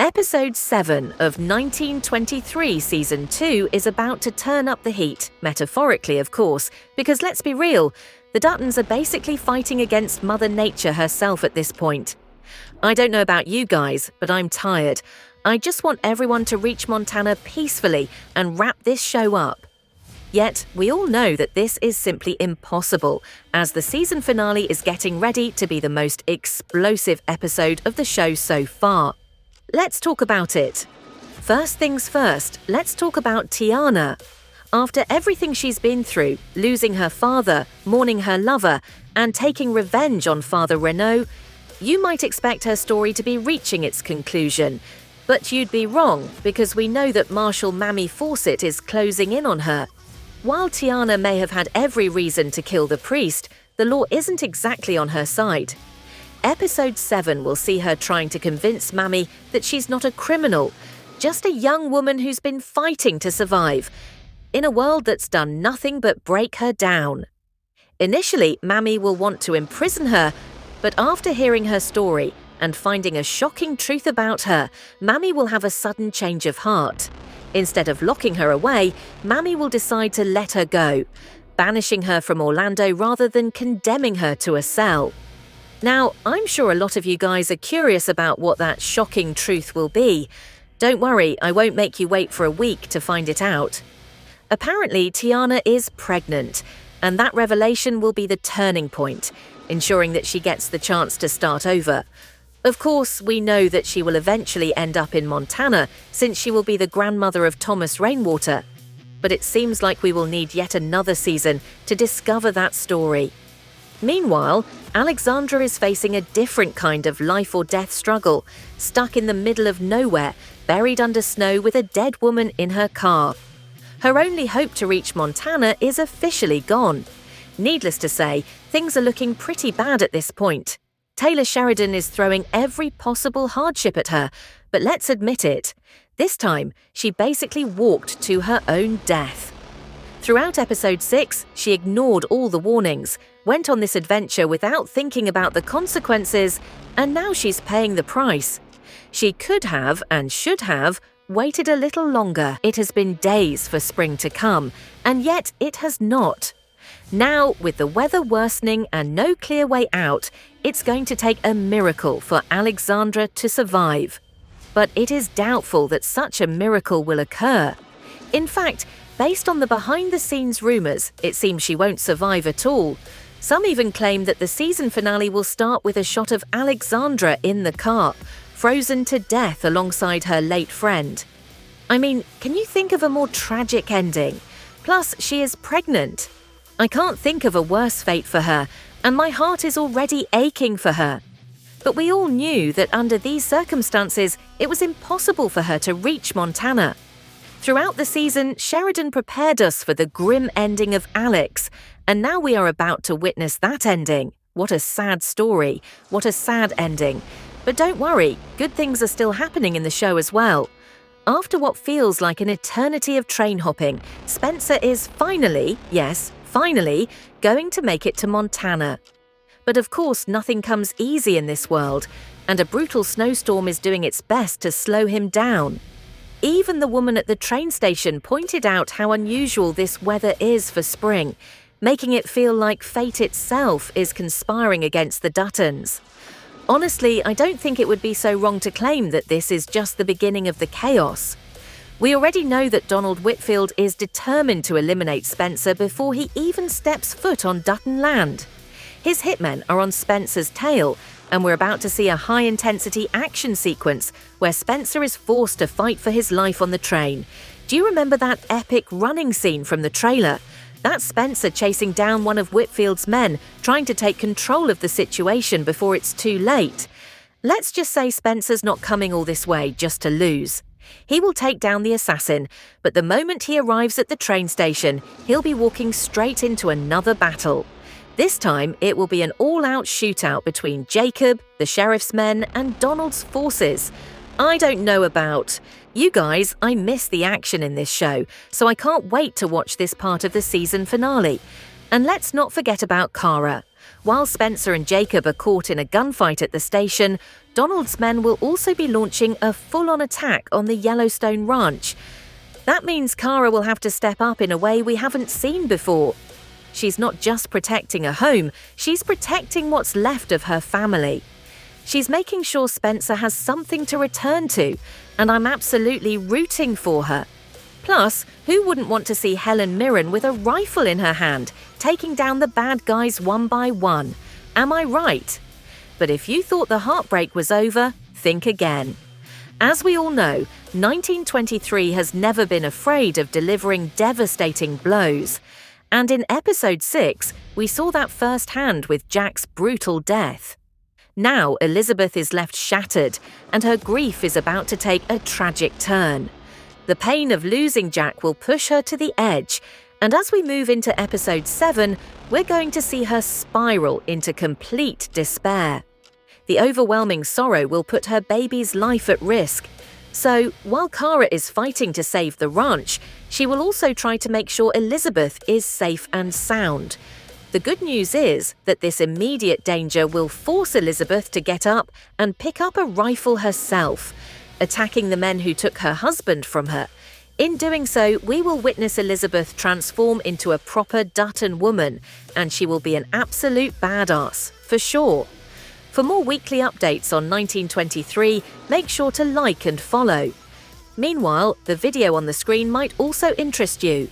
Episode 7 of 1923 Season 2 is about to turn up the heat, metaphorically of course, because let's be real, the Duttons are basically fighting against Mother Nature herself at this point. I don't know about you guys, but I'm tired. I just want everyone to reach Montana peacefully and wrap this show up. Yet, we all know that this is simply impossible, as the season finale is getting ready to be the most explosive episode of the show so far. Let's talk about it. First things first, let's talk about Teonna. After everything she's been through, losing her father, mourning her lover, and taking revenge on Father Renault, you might expect her story to be reaching its conclusion. But you'd be wrong, because we know that Marshal Mammy Fawcett is closing in on her. While Teonna may have had every reason to kill the priest, the law isn't exactly on her side. Episode 7 will see her trying to convince Mammy that she's not a criminal, just a young woman who's been fighting to survive, in a world that's done nothing but break her down. Initially, Mammy will want to imprison her, but after hearing her story and finding a shocking truth about her, Mammy will have a sudden change of heart. Instead of locking her away, Mammy will decide to let her go, banishing her from Orlando rather than condemning her to a cell. Now, I'm sure a lot of you guys are curious about what that shocking truth will be. Don't worry, I won't make you wait for a week to find it out. Apparently, Teonna is pregnant, and that revelation will be the turning point, ensuring that she gets the chance to start over. Of course, we know that she will eventually end up in Montana, since she will be the grandmother of Thomas Rainwater. But it seems like we will need yet another season to discover that story. Meanwhile, Alexandra is facing a different kind of life or death struggle, stuck in the middle of nowhere, buried under snow with a dead woman in her car. Her only hope to reach Montana is officially gone. Needless to say, things are looking pretty bad at this point. Taylor Sheridan is throwing every possible hardship at her, but let's admit it, this time she basically walked to her own death. Throughout episode 6, she ignored all the warnings, went on this adventure without thinking about the consequences, and now she's paying the price. She could have, and should have, waited a little longer. It has been days for spring to come, and yet it has not. Now, with the weather worsening and no clear way out, it's going to take a miracle for Alexandra to survive. But it is doubtful that such a miracle will occur. In fact, based on the behind-the-scenes rumours, it seems she won't survive at all. Some even claim that the season finale will start with a shot of Alexandra in the car, frozen to death alongside her late friend. I mean, can you think of a more tragic ending? Plus, she is pregnant. I can't think of a worse fate for her, and my heart is already aching for her. But we all knew that under these circumstances, it was impossible for her to reach Montana. Throughout the season, Sheridan prepared us for the grim ending of Alex, and now we are about to witness that ending. What a sad story, what a sad ending. But don't worry, good things are still happening in the show as well. After what feels like an eternity of train hopping, Spencer is finally, yes, finally, going to make it to Montana. But of course, nothing comes easy in this world, and a brutal snowstorm is doing its best to slow him down. Even the woman at the train station pointed out how unusual this weather is for spring, making it feel like fate itself is conspiring against the Duttons. Honestly, I don't think it would be so wrong to claim that this is just the beginning of the chaos. We already know that Donald Whitfield is determined to eliminate Spencer before he even steps foot on Dutton land. His hitmen are on Spencer's tail, and we're about to see a high-intensity action sequence where Spencer is forced to fight for his life on the train. Do you remember that epic running scene from the trailer? That's Spencer chasing down one of Whitfield's men, trying to take control of the situation before it's too late. Let's just say Spencer's not coming all this way just to lose. He will take down the assassin, but the moment he arrives at the train station, he'll be walking straight into another battle. This time, it will be an all-out shootout between Jacob, the sheriff's men, and Donald's forces. I don't know about you guys, I miss the action in this show, so I can't wait to watch this part of the season finale. And let's not forget about Kara. While Spencer and Jacob are caught in a gunfight at the station, Donald's men will also be launching a full-on attack on the Yellowstone Ranch. That means Kara will have to step up in a way we haven't seen before. She's not just protecting a home, she's protecting what's left of her family. She's making sure Spencer has something to return to, and I'm absolutely rooting for her. Plus, who wouldn't want to see Helen Mirren with a rifle in her hand, taking down the bad guys one by one? Am I right? But if you thought the heartbreak was over, think again. As we all know, 1923 has never been afraid of delivering devastating blows. And in episode 6, we saw that firsthand with Jack's brutal death. Now Elizabeth is left shattered, and her grief is about to take a tragic turn. The pain of losing Jack will push her to the edge, and as we move into episode 7, we're going to see her spiral into complete despair. The overwhelming sorrow will put her baby's life at risk. So, while Kara is fighting to save the ranch, she will also try to make sure Elizabeth is safe and sound. The good news is that this immediate danger will force Elizabeth to get up and pick up a rifle herself, attacking the men who took her husband from her. In doing so, we will witness Elizabeth transform into a proper Dutton woman, and she will be an absolute badass, for sure. For more weekly updates on 1923, make sure to like and follow. Meanwhile, the video on the screen might also interest you.